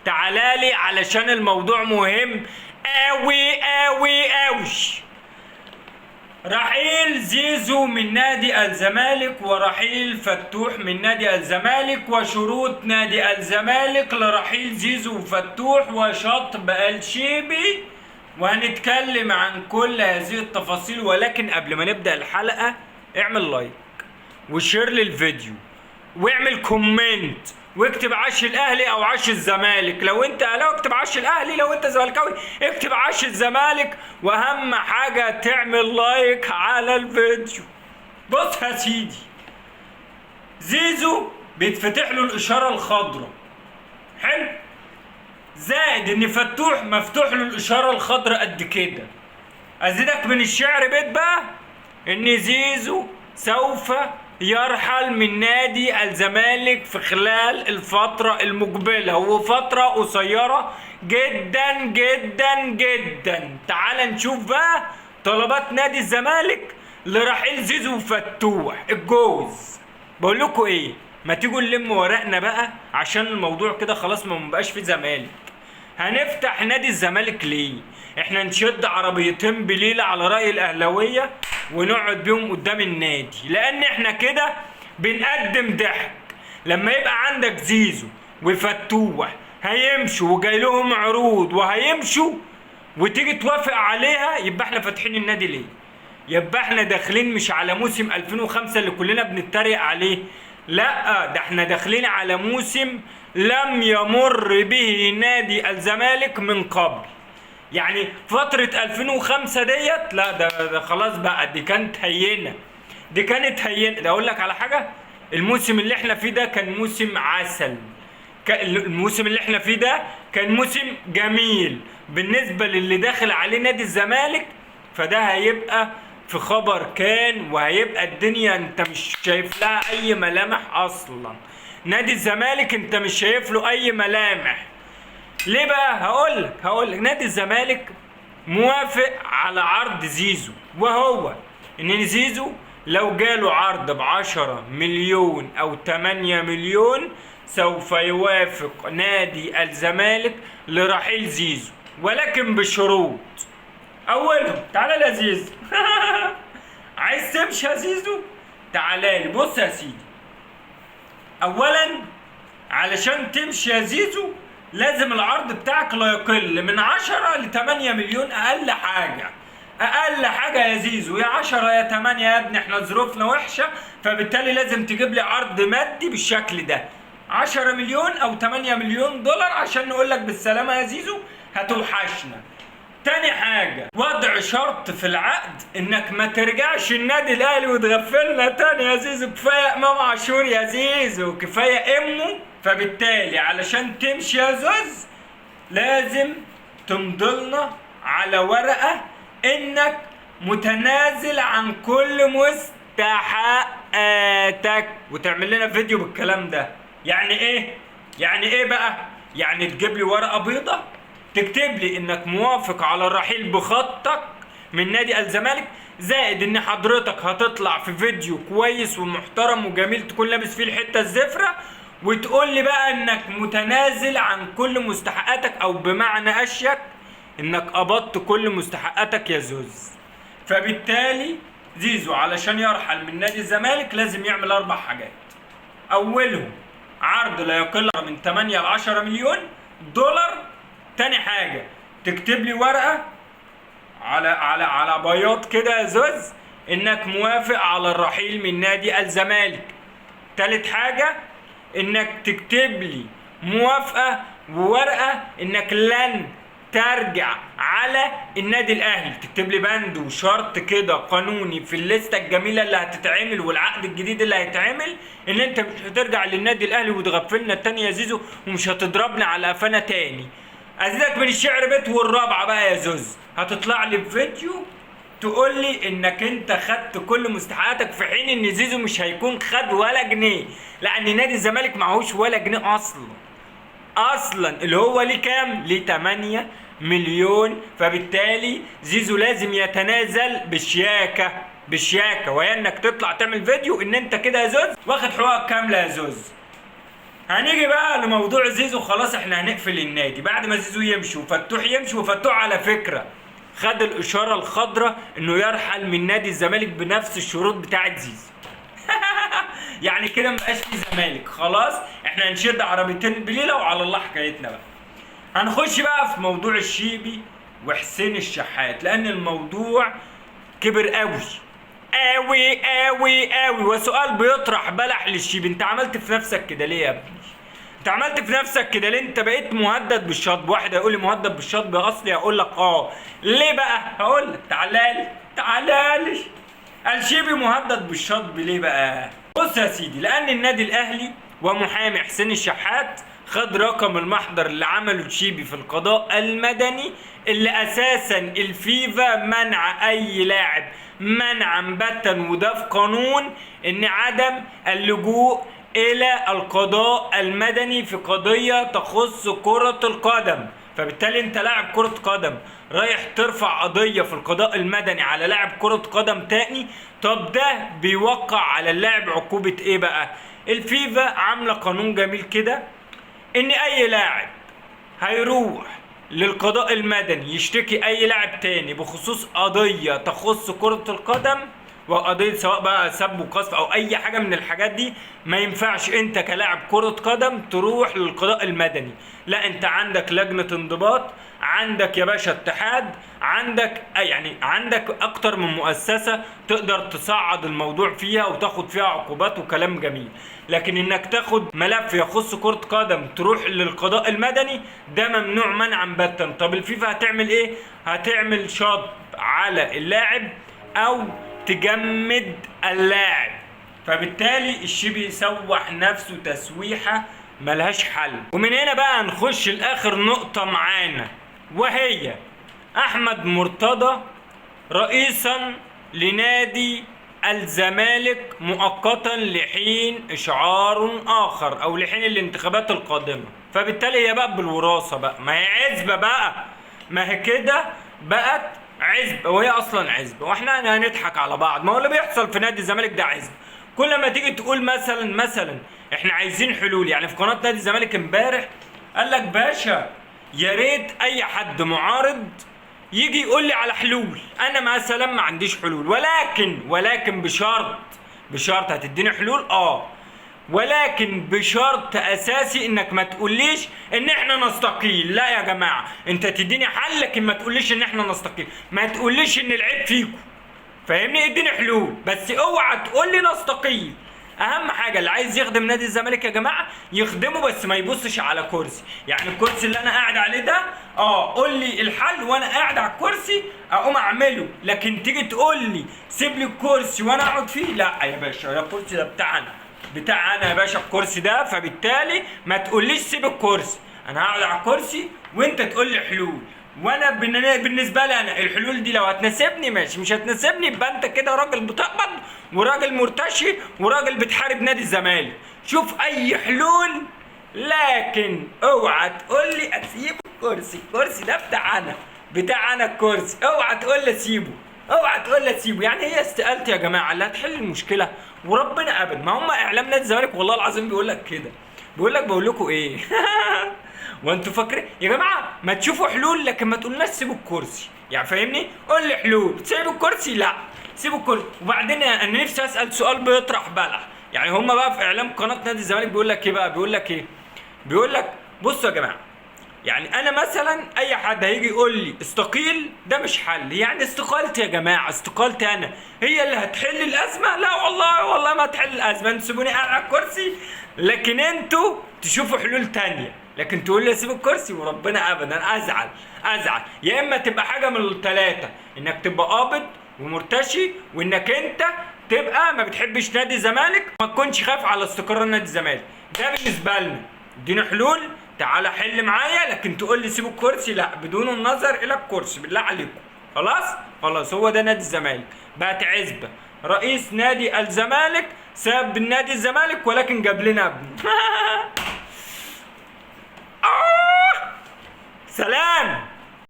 تعالالي علشان الموضوع مهم اوي اوي اوش. رحيل زيزو من نادي الزمالك ورحيل فتوح من نادي الزمالك وشروط نادي الزمالك لرحيل زيزو وفتوح وشطب الشيبي، وهنتكلم عن كل هذه التفاصيل. ولكن قبل ما نبدأ الحلقة اعمل لايك وشير للفيديو واعمل كومنت واكتب عش الاهلي او عش الزمالك. لو انت اهلاوي اكتب عش الاهلي، لو انت زملكاوي اكتب عش الزمالك، واهم حاجه تعمل لايك على الفيديو. بص يا سيدي، زيزو بيتفتح له الاشاره الخضراء، حلو، زائد ان فتوح مفتوح له الاشاره الخضراء قد كده. ازيدك من الشعر بيت بقى ان زيزو سوف يرحل من نادي الزمالك في خلال الفترة المقبلة، وفترة قصيرة جدا جدا جدا. تعال نشوف بقى طلبات نادي الزمالك لرحيل زيزو وفتوح الجوز. بقول لكم ايه، ما تيجوا نلم ورقنا بقى عشان الموضوع كده خلاص ما مبقاش في زمالك. هنفتح نادي الزمالك ليه؟ احنا نشد عربيتين بليلة على رأي الاهلاوية ونقعد بيهم قدام النادي، لان احنا كده بنقدم ضحك. لما يبقى عندك زيزو وفتوح هيمشوا وجاي لهم عروض وهيمشوا وتيجي توافق عليها، يبقى احنا فاتحين النادي ليه؟ يبقى احنا داخلين مش على موسم 2005 اللي كلنا بنتريق عليه، لا، ده احنا داخلين على موسم لم يمر به نادي الزمالك من قبل. يعني فترة 2005 ديت لا، ده خلاص بقى، دي كانت هينة، دي كانت هينة. ده اقول لك على حاجة، الموسم اللي احنا فيه ده كان موسم عسل، الموسم اللي احنا فيه ده كان موسم جميل بالنسبة للي داخل عليه نادي الزمالك. فده هيبقى في خبر كان، وهيبقى الدنيا انت مش شايف لها اي ملامح اصلا. نادي الزمالك انت مش شايف له اي ملامح. ليه بقى؟ هقول لك نادي الزمالك موافق على عرض زيزو، وهو ان زيزو لو جاله عرض ب10 مليون او 8 مليون سوف يوافق نادي الزمالك لرحيل زيزو، ولكن بشروط. اولهم، تعالى يا زيزو عايز تمشي يا زيزو؟ تعالى لي. بص يا سيدي، اولا علشان تمشي يا زيزو لازم العرض بتاعك لا يقل من 10 ل 8 مليون، اقل حاجه، اقل حاجه يا زيزو، يا 10 يا 8 يا ابني، احنا ظروفنا وحشه، فبالتالي لازم تجيب لي عرض مادي بالشكل ده، 10 مليون او 8 مليون دولار عشان نقول لك بالسلامه يا زيزو هتوحشنا. تاني حاجة، وضع شرط في العقد انك ما ترجعش النادي الاهلي وتغفلنا تاني يا زيزو. كفاية امام عاشور يا زيزو، كفاية امه. فبالتالي علشان تمشي يا زوز لازم تمضلنا على ورقة انك متنازل عن كل مستحقاتك، وتعمل لنا فيديو بالكلام ده. يعني ايه؟ يعني ايه بقى؟ يعني تجيب لي ورقة بيضة تكتب لي انك موافق على الرحيل بخطك من نادي الزمالك، زائد ان حضرتك هتطلع في فيديو كويس ومحترم وجميل تكون لابس فيه الحته الزفره، وتقول لي بقى انك متنازل عن كل مستحقاتك، او بمعنى اشيك انك قبضت كل مستحقاتك يا زوز. فبالتالي زيزو علشان يرحل من نادي الزمالك لازم يعمل 4 حاجات. اولهم عرض لا يقل من 8 ل 10 مليون دولار. تاني حاجة، تكتب لي ورقة على بياض كده يا زوز انك موافق على الرحيل من نادي الزمالك. تالت حاجة، انك تكتب لي موافقة وورقة انك لن ترجع على النادي الاهلي. تكتب لي بند وشرط كده قانوني في الليسته الجميله اللي هتتعمل والعقد الجديد اللي هيتعمل، ان انت مش هترجع للنادي الاهلي وتغفلنا التاني يا زيزو، ومش هتضربنا على قفانا تاني. ازيدك من الشعر بيت. والرابعه بقى يا زوز، هتطلع لي بفيديو تقول لي انك انت خدت كل مستحقاتك، في حين ان زيزو مش هيكون خد ولا جنيه، لان نادي الزمالك معهوش ولا جنيه اصلا اللي هو ليه كام؟ ليه 8 مليون. فبالتالي زيزو لازم يتنازل بشياكه. بشياكه، وهي انك تطلع تعمل فيديو ان انت كده يا زوز واخد حقوقك كامله يا زوز. هنيجي بقى لموضوع زيزو. خلاص احنا هنقفل النادي بعد ما زيزو يمشي وفتوح يمشي. وفتوح على فكره خد الاشاره الخضراء انه يرحل من نادي الزمالك بنفس الشروط بتاعه زيزو. يعني كده مبقاش في زمالك خلاص، احنا هنشد عربيتين بليله وعلى الله حكايتنا بقى. هنخش بقى في موضوع الشيبي وحسين الشحات، لان الموضوع كبر قوي قوي قوي قوي. وسؤال بيطرح بلح للشيبي، انت عملت في نفسك كده ليه يا ابني؟ انت عملت في نفسك كده ليه؟ انت بقيت مهدد بالشطب. واحد هيقول لي مهدد بالشطب اصلي، هقول لك ليه بقى؟ هقول لك تعالى لي. الشيبي مهدد بالشطب ليه بقى؟ بص يا سيدي، لان النادي الاهلي ومحامي حسين الشحات خد رقم المحضر اللي عمله الشيبي في القضاء المدني، اللي اساسا الفيفا منع اي لاعب منعا باتا، وده في قانون ان عدم اللجوء الى القضاء المدني في قضية تخص كرة القدم. فبالتالي انت لاعب كرة قدم رايح ترفع قضية في القضاء المدني على لاعب كرة قدم تاني، طب ده بيوقع على اللاعب عقوبة ايه بقى؟ الفيفا عاملة قانون جميل كده ان اي لاعب هيروح للقضاء المدني يشتكي اي لاعب تاني بخصوص قضية تخص كرة القدم، وقضية سواء بقى سب وقذف او اي حاجة من الحاجات دي، ما ينفعش انت كلاعب كرة قدم تروح للقضاء المدني. لا، انت عندك لجنة انضباط، عندك يا باشا اتحاد، عندك اكتر من مؤسسة تقدر تصعد الموضوع فيها وتاخد فيها عقوبات وكلام جميل. لكن انك تاخد ملف يخص كرة قدم تروح للقضاء المدني ده ممنوع منعا باتا. طب الفيفا هتعمل ايه؟ هتعمل شطب على اللاعب او تجمد اللاعب. فبالتالي الشيبي يسوح نفسه تسويحة ملهاش حل. ومن هنا بقى نخش لاخر نقطة معانا، وهي احمد مرتضى رئيسا لنادي الزمالك مؤقتا لحين اشعار اخر او لحين الانتخابات القادمة. فبالتالي هي بقى بالوراثة بقى، ما هي عزبة بقى، ما هي كده بقت عزبة، وهي اصلا عزبة. واحنا هنضحك على بعض، ما هو اللي بيحصل في نادي الزمالك ده عزبة. كل ما تيجي تقول مثلا احنا عايزين حلول، يعني في قناة نادي الزمالك امبارح قال لك باشا يا ريت اي حد معارض يجي يقول لي على حلول. انا مثلا ما عنديش حلول، ولكن بشرط هتديني حلول ولكن بشرط اساسي انك ما تقوليش ان احنا نستقيل. لا يا جماعه، انت تديني حل لكن ما تقوليش ان احنا نستقيل، ما تقوليش ان العيب فيكم، فاهمني؟ اديني حلول بس اوعى تقول لي نستقيل. اهم حاجه اللي عايز يخدم نادي الزمالك يا جماعه يخدمه، بس ما يبصش على كرسي. يعني الكرسي اللي انا قاعد عليه ده قول لي الحل وانا قاعد على الكرسي اقوم اعمله، لكن تيجي تقول لي سيب لي الكرسي وانا اقعد فيه، لا يا باشا، الكرسي ده بتاعنا يا باشا الكرسي ده. فبالتالي ما تقوليش سيب الكرسي، انا هقعد على الكرسي وانت تقول لي حلول. وانا بالنسبه لي انا الحلول دي لو هتناسبني ماشي، مش هتناسبني يبقى انت كده راجل بتقبض وراجل مرتشي وراجل بتحارب نادي الزمالك. شوف اي حلول، لكن اوعى تقول لي اسيب الكرسي ده بتاعنا الكرسي، اوعى تقول لي سيبه. يعني هي استقالتي يا جماعه اللي هتحل المشكله، وربنا ابدا. ما هم اعلام نادي الزمالك والله العظيم بيقول لك كده، بقول لكم ايه؟ وانتوا فاكرين يا جماعه ما تشوفوا حلول، لكن ما تقولناش سيبوا الكرسي. يعني فاهمني؟ قول لي حلول. سيبوا الكرسي؟ لا، سيبوا الكرسي. وبعدين انا نفسي اسال سؤال بيطرح بلح. يعني هم بقى في اعلام قناه نادي الزمالك بيقول لك ايه بقى؟ بيقول لك بصوا يا جماعه، يعني انا مثلا اي حد هيجي يقول لي استقيل ده مش حل. يعني استقالتي يا جماعه، استقالتي انا هي اللي هتحل الازمه؟ لا والله ما هتحل الازمه. انتوا سيبوني قاعد على الكرسي، لكن انتوا تشوفوا حلول تانية. لكن تقول لي سيب الكرسي وربنا ابدا، ازعل. يا اما تبقى حاجه من الثلاثه، انك تبقى قابض ومرتشي، وانك انت تبقى ما بتحبش نادي الزمالك، ما تكونش خايف على استقرار نادي الزمالك. ده بالنسبه لنا. اديني حلول، تعالى حل معايا، لكن تقول لي سيب الكرسي لا، بدون النظر الى الكرسي بالله عليكم. خلاص هو ده نادي الزمالك، بقت عزبه. رئيس نادي الزمالك ساب نادي الزمالك ولكن جاب لنا ابنه. سلام.